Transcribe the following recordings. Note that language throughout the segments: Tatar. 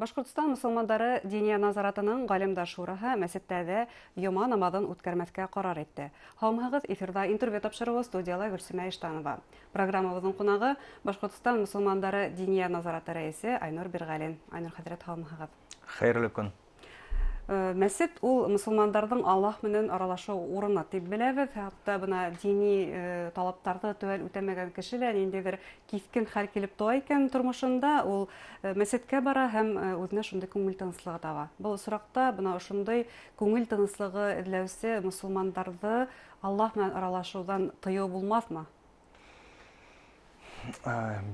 Башкортстан мусулмандары Диния назаратының галимдар шураһы мәсеттәдә йома намазын үткәрмәскә карар итте. Һаумыгыз эфирда интервью тапшыруы студияла Гөлсемә Иштанова. Программабызның кунагы Башкортстан мусулмандары Диния назараты рәисе Айнур Биргалин. Айнур хәзрәт, һаумыгыз. Хәйрле көн. Мәсет ул мусулмандардың Аллаһ менән аралашу урыны дип беләбез. Хәтта бына дини талаптарды төгәл үтәмәгән кешеләр ниндидер кискен хәл килеп туа икән тормышында, ул мәсеткә бара һәм үзенә шундый күңел тыныслыгы таба. Бу соракта бына шундый күңел тыныслыгы эзләүче мусулмандарды Аллаһ менән аралашудан тыю булмасмы?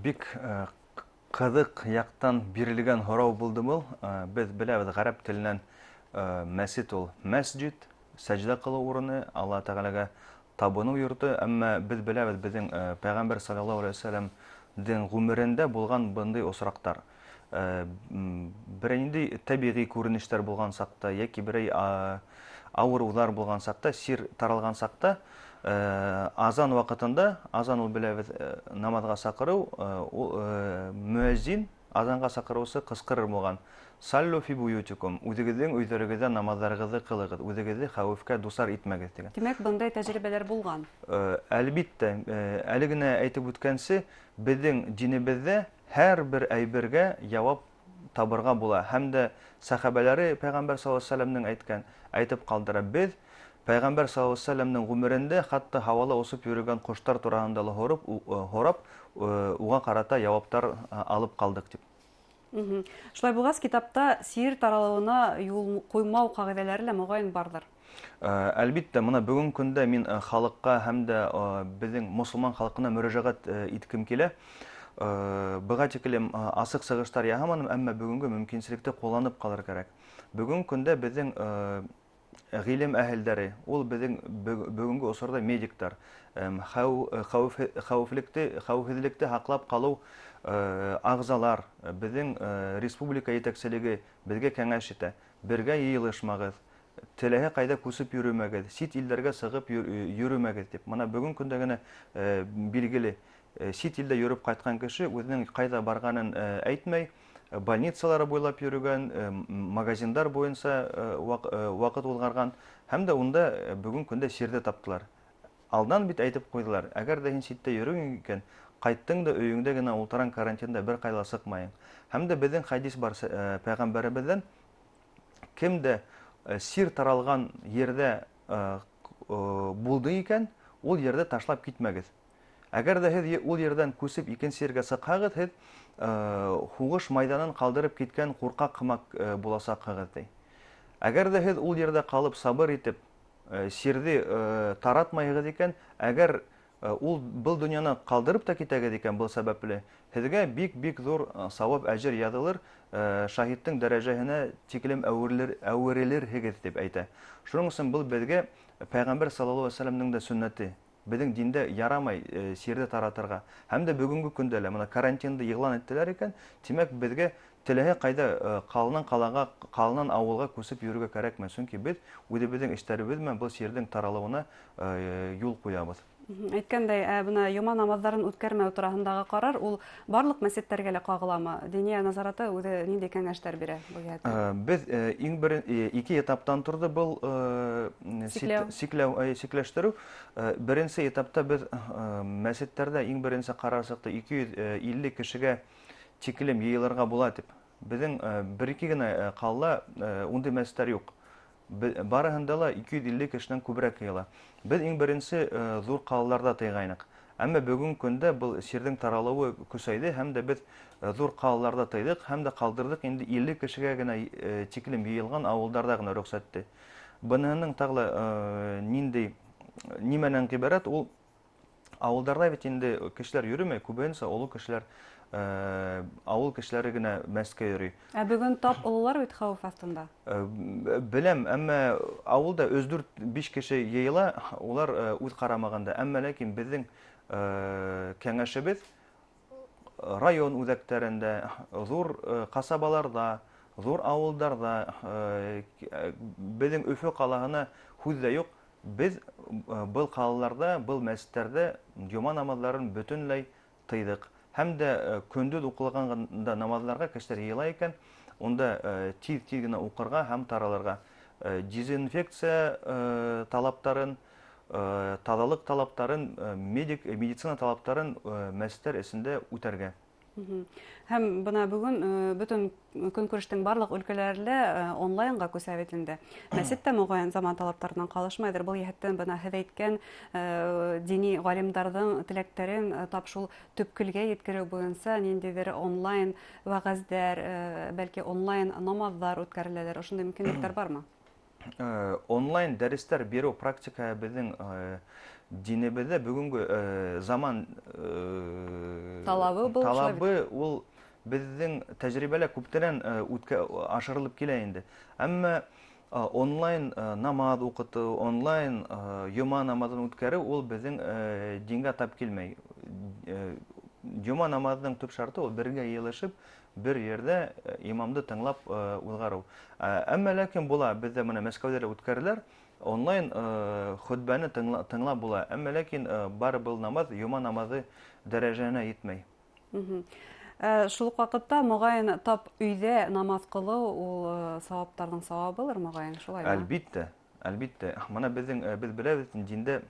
Бик кызык яктан бирелгән һорау булды бу. Без беләбез, гарәп теленнән мәсет ул мәсҗид, сәҗдә кылу урыны, Алла Тәгаләгә табыну йорты, әмма без беләбез, безнең Пәйгамбәр саллаллаһу алейһи ва сәлләмнең гомерендә булган бындай осрактар. Беренди табигый күренештәр булган сакта, яки берәй авырулар булган сакта, сир таралган сакта, азан вакытында, азан ул беләбез намазга сакыру, муәззин азанга сакырусы кычкырыр булган. Саллу фи буютикум, үзегезнең өйләрегездә намазларыгызны кылыгыз, үзегезне хәвефкә дусар итмәгез дигән. Димәк, бындай тәҗрибәләр булган. Әлбиттә, әле генә әйтеп үткәнчә, безнең динебездә һәрбер әйбергә җавап табырга була. Һәм дә сахабалары Пәйгамбәр саллаллаһу алейһи ва сәлләмнең әйтеп калдыра. Без Пәйгамбәр саллаллаһу алейһи ва сәлләмнең гомерендә хатта һавада усып йөргән коштар турында һорап, уга карата җаваптар алып калдык дип. Шулай булгас, китапта сир таралуына юл куймау кагыйдәләре лә мөгаен бардыр. Әлбиттә, моны бүген көндә мин халыкка һәм дә безнең мусулман халкына мөрәҗәгать иткем килә. Быга тиклем асык сыгыштар яһамадым, әмма бүгенге мөмкинчелекте кулланып калыр кирәк. Бүген көндә безнең гыйлем әһелләре, ул безнең бүгенге осорда медиктар, хәвефсезлекте һаклап калу агзалар, безнең республика җитәкчелеге безгә кәңәш итә. Бергә йыелышмагыз, теләһә кайда күсеп йөрмәгез, сит илләргә сыгып йөрмәгез дип. Моны бүген көндә генә билгеле. Сит илдә йөреп кайткан кеше үзенең кайда барганын әйтмәй, больницалары буйлап йөргән, магазиндар буенча вакыт узгарган, һәм дә унда бүген көндә сирдә таптылар. Алдан бит әйтеп куйдылар, әгәр дә һин ситтә йөрүң икән, кайттың да өеңдә генә ултырган карантинда бер кайда сыкмайың. Һәм дә безнең хадис бар Пәйгамбәребездән, кем дә сир таралган yerдә булды икән, ул yerдә ташлап китмәгез. Әгәр дә һез ул yerдән күсеп икенче ергә сыкһагыз, һез хугыш майданын калдырып киткән куркак кымак буласаксыз ди. Әгәр дә һез ул yerдә калып сабыр итеп, сирде таратмайгыз икән, әгәр ул был дөньяны калдырып та китәгез икән бу сәбәпле, һезгә бик зур савап әҗер язылыр, шаһидтың дәрәҗәһенә тиклем әверелерһегез дип әйтә. Шуның өчен бу безгә Пәйгамбәр саллаллаһу алейһи ва сәлләмнең дә сөннәте. Безнең диндә ярамай сирде таратырга. Һәм дә бүгенге көндә лә моны карантинда игълан иттеләр икән, димәк безгә теләһә кайда калынан калага, калынан авылга күсеп йөрергә кирәкме, чөнки без үзебезнең эшләребез белән бу сирдең таралуына юл куябыз. Әйткәндәй, бына йома намазларын үткәрмәү турысындагы карар ул барлык мәсеттәргә лә кагыламы? Диния назараты үзе нинди кәңәшләр бирә бу ятта? Без ике этаптан торды бу сикләштерү. Беренче этапта без мәсеттәрдә иң беренче карар чыкты, 250 кешегә тиклем йыелырга була дип. Безнең бер-ике генә калла, ундай мәсеттәр юк. Барыһында ла 250 кешенән күбрәк йыела. Без иң беренче зур калаларда тыйгайнык. Әмма бүген көндә бу сирдең таралуы көсәйде, һәм дә без зур калаларда тыйдык, һәм дә калдырдык инде 50 кешегә генә тиклем йыелган авылларда гына рөхсәтте. Буның тагы нинди нимәнән гыйбарәт, ул авылларда бит инде кешеләр йөрмәй, күбенчә олы кешеләр авыл кешеләре генә мәскә йөри. Бүген тап олылар бит хәвеф астында. Беләм, әмма авылда 3-4-5 кеше йыела, улар үз карамаганда. Әмма ләкин безнең кәңәшебез район үзәкләрендә, зур касабаларда, зур авылларда, безнең Өфө калаһына хүздә юк. Без был калаларда, был мәсеттәрдә йома намазларын бөтенләй тыйдык. Һәм дә көндез укылганда намазларга кешеләр йыела икән, онда тиз генә укырга һәм таралырга. Дезинфекция талаптарын, тазалык талаптарын, медицина талаптарын мәчетләр эчендә үтәргә. Һәм бына бүген бөтен көнкүрештең барлык өлкәләрендә онлайнга күсәп инде. Мәчет тә мөгаен заман талаптарыннан калышмайдыр. Был яһәттән бына һез әйткән дини галимнәрнең теләкләрен тап шул төпкелгә yetkерү буенча ниндидер онлайн вәгазьләр, бәлки онлайн намазлар үткәреләләр. Ошондай мөмкинлекләр бармы? Онлайн дәресләр бирү практика безнең динебездә бүгенге заман талабы ул безнең тәҗрибәләр күптән ашырылып килә инде. Әмма онлайн намаз укыту, онлайн йома намазын үткәрү ул безнең дингә тап килмәй. Йома намазының төп шарты ул бергә йылышып, бер yerдә имамды тыңлап узгару. Әмма ләкин була, бездә менә Мәскәүдә үткәреләр, онлайн хутбаны тыңлап була. Әмма ләкин барыбер намаз, йома намазы дәрәҗәсенә җитмәй. Шул ук вакытта мөгаен тап өйдә намаз кылу ул саваптарның савабылыр мөгаен, шулаймы? Әлбиттә, әлбиттә. Моны без беләбез, диндә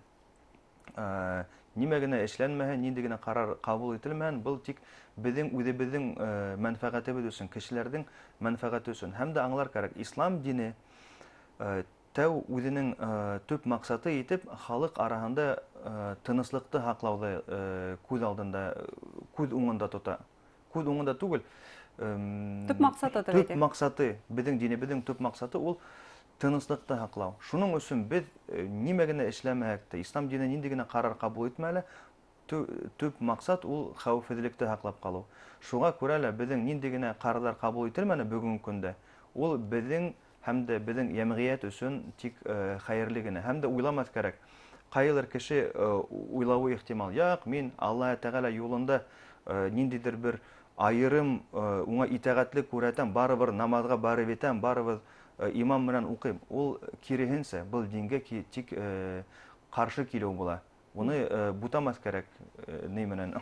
нимә генә эшләнмәһен, нинди генә карар кабул ителмәһен, был тик безнең үзебезнең мәнфәгатебез өчен, кешеләрнең мәнфәгате өчен. Һәм дә аңлар кирәк, ислам дине тәү үзенең төп максаты итеп халык арасында тынычлыкты саклауды күз алдында, күз уңында тота. Күз уңында түгел. Төп максаты Төп максаты, безнең динебезнең төп максаты ул тынычлыкты саклау. Шуның өчен без нимә генә эшләмәһәк тә, ислам дине нинди генә карар кабул итмәле, төп максат ул хәвефсезлекте саклап калу. Шуңа күрә лә безнең нинди генә карарлар кабул ителмәне бүгенге көндә, ул безнең һәм дә безнең җәмгыять өчен тик хәерле генә. Һәм дә уйламас кирәк. Кайылыр кеше уйлавы ихтимал, як мин Аллаһ Тәгалә юлында ниндидер бер айырым уңа итәгатьлек күрәтәм, барыбер намазга барып итәм, барыбер имам белән укыйм. Ул киресенчә, был дингә тик каршы килү була. Уны бутамас кирәк ни менән.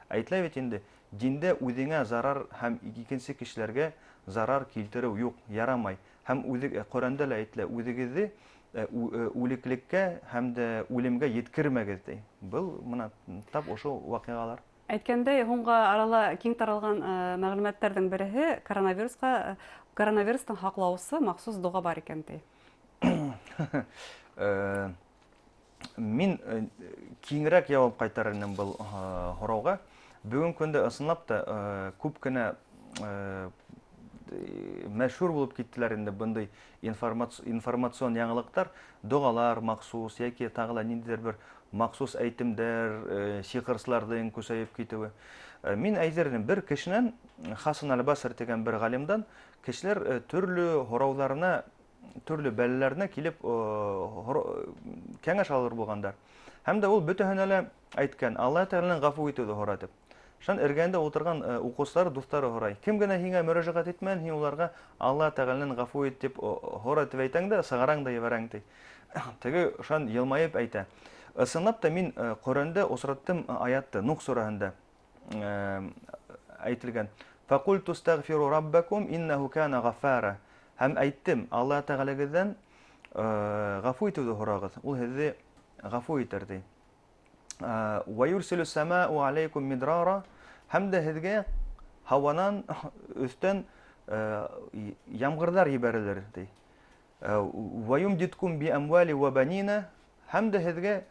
Әйтләр бит инде, диндә үзеңә зарар һәм икенче кешеләргә зарар килтерү юк, ярамай. Һәм Коръәндә лә әйтелә, үзегезне үлеклеккә һәм дә үлемгә yetkермәгез ди. Был моны тап ошо вакыйгалар. Әйткәндәй, һуңгы арала киң таралган мәгълүматларның береһе коронавирустан хаклаучы махсус дуга бар икән ди. Мин киңрәк җавап кайтарыр идем был һорауга. Бүген көндә ысынлап та күп кенә мәшһүр булып киттеләр инде бындай информацион яңалыктар, дугалар махсус яки тагыла ниндидер бер махсус әйтемдәр, сихырчыларның күсәеп китүе. Мин әйтерлем, бер кешенән, Хасан аль-Басри дигән бер галимдан, кешеләр төрле һорауларына, төрле бәлләренә килеп кәңәш алыр булгандар. Һәм дә ул бөтәһенә лә әйткән, Аллаһ Тәгаләнең гафу итүде һоратып. Шан эргәндә утырган укучылар, дуслары һорай. Кем генә һиңа мөрәҗәгать итмәгән, һин уларга Аллаһ Тәгаләнең гафу ит дип һоратып әйтәң дә, сыгараң да ебәрең ди. Теге шан елмаеп әйтә. Ысынлап та мин Коръәндә осраттым аятты, Нух сураһында әйтелгән. Фақулту стагфиру раббакум иннаху кана гаффара. Һәм әйттем, Аллаһ Тәгаләгездән гафу итүде һорагыз. Ул һезне гафу итер ди. Ва юрсилу самау алейкум мидрара. Һәм дә һезгә һаванан өстән ямгырлар җибәрелер ди. Ва юмдиткум би амвали ва банина. Һәм дә һезгә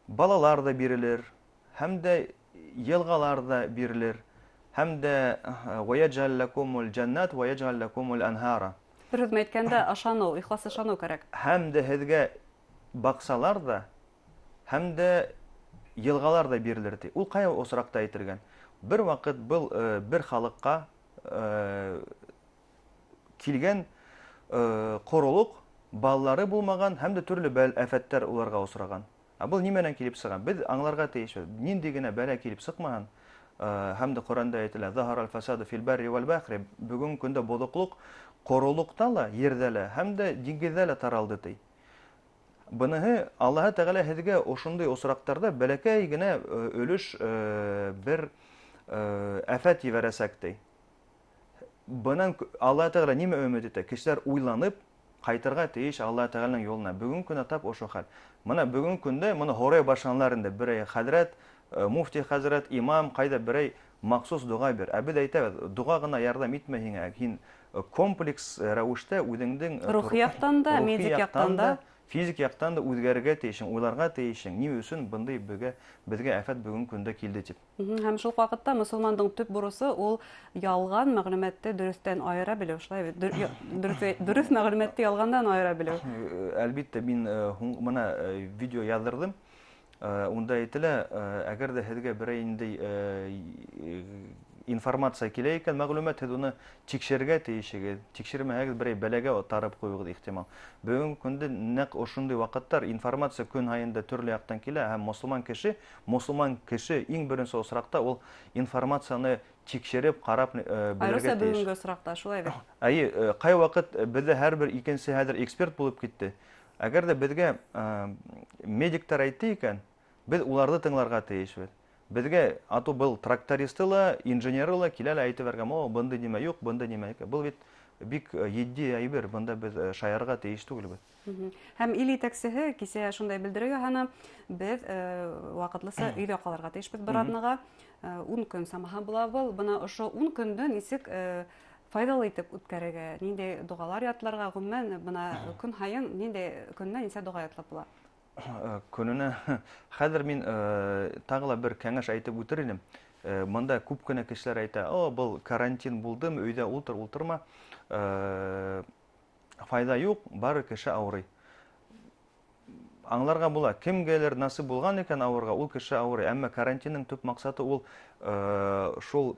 балалар да бирелер, һәм дә елгалар да бирелер, һәм дә ва яджал лакумул джаннат ва яджал лакумул анхара. Бер үзе әйткәндә, ашану, ихлас ашану кирәк. Һәм дә һезгә баксалар да, һәм дә елгалар да бирелер ди. Ул кая осракта әйтелгән? Бер вакыт был бер халыкка килгән корылык, баллары булмаган һәм дә төрле афәттәр уларга осраган. Был нимәнән килеп сыган? Без аңларга тиеш. Нинди генә бәла килеп сыкмаган. Һәм дә Коръәндә әйтелә: "Захарал фасаду фил барри вал бахри." Бүген көндә боҙоҡлыҡ, ҡоролоҡта ла, ерҙә лә, һәм дә диңгеҙҙә лә таралды ти. Быныһы Аллаһ Тәгалә һеҙгә ошондай осраҡтарда бәләкәй генә өлөш бер афәт ебәрәсәк ти. бынан Алла Тәгалә нимә өмет итә? Кешеләр уйланып кайтырга тиеш Алла Тәгаләнең юлына. Бүген көндә тап ошо хәл. Менә бүген көндә моны хорый башланлар инде. Берәй хәзрәт, муфти хәзрәт, имам кайда берәй махсус дуга бир. Ә без әйтәбез, дуга гына ярдәм итмә һиңа. Һин комплекс рәвештә үзеңнең Рухи яктан да, медик яктан да, физик яктан да үзгәрергә тиешең, уйларга тиешең. Ни өчен бындай безгә афәт бүген көндә килде дип. Һәм шул вакытта мөселмандың төп бурысы ул ялган мәгълүматты дөрестән аера белү, шулай дөрес мәгълүматты ялгандан аера белү. Әлбиттә, мин моны видео яздырдым. Унда әйтелә, әгәр дә һезгә берәй инде информация килә икән, мәгълүмат, һез уны тикшерергә тиешегез. Тикшермәһәгез, берәй бәләгә тарып куюгыз ихтимал. Бүген көндә нәкъ ошондый вакыттар информация көн һайында төрле яктан килә, һәм мөселман кеше иң беренче осракта ул информацияны тикшереп, карап белергә Айрыса тиеш. бүгенге осракта шулай бит. Әйе, кай вакыт бездә һәрбер икенче хәзер эксперт булып китте. Әгәр дә безгә медиктар әйтте икән, без уларны тыңларга тиешбез. Безгә ату был трактористы ла, инженеры ла килә лә әйтеп бергән, "О, бында нимә юк, бында нимә икән". Бу бит бик едди әйбер, бында без шаярга тиеш түгелбез. Һәм ил итәкчеһе кисә шундай белдерүгә һаны без вакытлыса өйдә калырга тиешбез бер атнага. 10 көн самаһа була бул. Бына ошо 10 көндә нисек файдалы итеп үткәрергә, нинди дугалар ятларга, гомумән бына көн һайын нинди көннә нисә дуга ятлап була. Көненә хәзер мин тагыла бер кәңәш әйтеп үтер идем. Монда күп кенә кешеләр әйтә, "О, бул карантин булдымы, өйдә ултырма. Файда юк, бары кеше авырый". Аңларга була, кемгәлер насыйп булган икән авырга, ул кеше авырый. Әмма карантинның төп максаты ул шул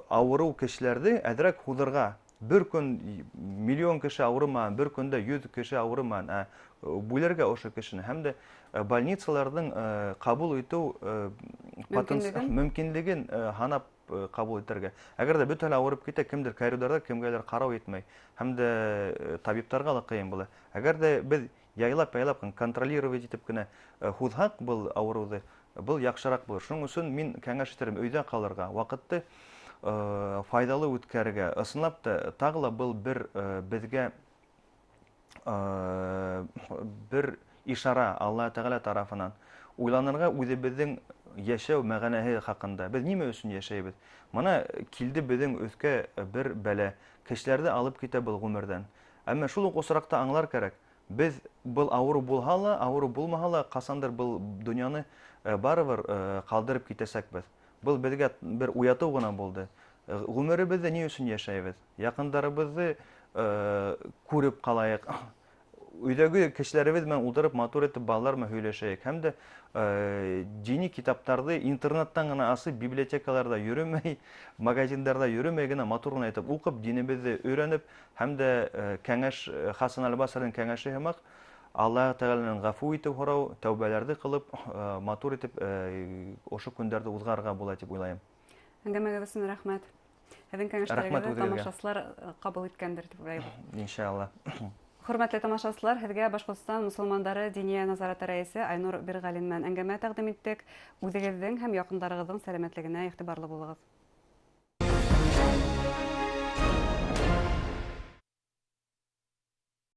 авыру кешеләрне әзрәк худырга. Бер көн миллион кеше авырмаган, бер көндә 100 кеше авырмаган, бүләргә ошо кешене. Һәм дә больницаларның кабул итү мөмкинлеген һанап кабул итәргә. Әгәр дә бөтен авырып китә, кемдер коридорда кемгәлер карау итмәй. Һәм дә табибларга да кыен була. Әгәр дә без яйлап контролировать итеп кенә худхак был авыруды, был яхшырак булыр. Шуның өчен мин кәңәш итерим өйдә калырга, вакытты файдалы үткәрергә. Ысынлап та тагыла был безгә бер ишара Алла Тәгалә тарафынан уйланырга үзебезнең яшәү мәгънәһе хакында. Без нимә өчен яшәйбез? Моны килде безнең өскә бер бәлә, кешеләрне алып китә был гомердән. Әмма шул ук осракта аңлар кирәк. Без был авыру булһа ла, авыру булмаһа ла, касандыр был дөньяны барыбер калдырып китәсәкбез. Был безгә бер уяту гына булды. Гомеребездә ни өчен яшәйбез? Якындарыбызны күреп калайык. Өйдәге кешеләребез белән утырып, матур итеп балалар белән һөйләшәйек. Һәм дә дини китаптарды интернеттан гына асып, библиотекаларда йөрмәй, магазиннарда йөрмәй генә матур гына итеп укып, динебезне өйрәнеп, һәм дә кәңәш Хасан аль-Басриның кәңәше һәмәк Алла Тәгаләнең гафу итеп һорау, тәүбәләрне кылып, матур итеп ошо көндәрне узгарга була дип уйлайм. Әңгәмәгә өчен рәхмәт. Һеҙҙең кәңәштәрегеҙҙе тамашасылар ҡабул иткәндер дип уйлайым. Иншалла. Хөрмәтле тамашасылар, һеҙгә Башҡортостан мосолмандары Диния назараты рәйесе Айнур Бирғәлин менән әңгәмә тәҡдим иттек. Үҙегеҙҙең һәм яҡындарығыҙҙың сәләмәтлегенә иғтибарлы булығыҙ.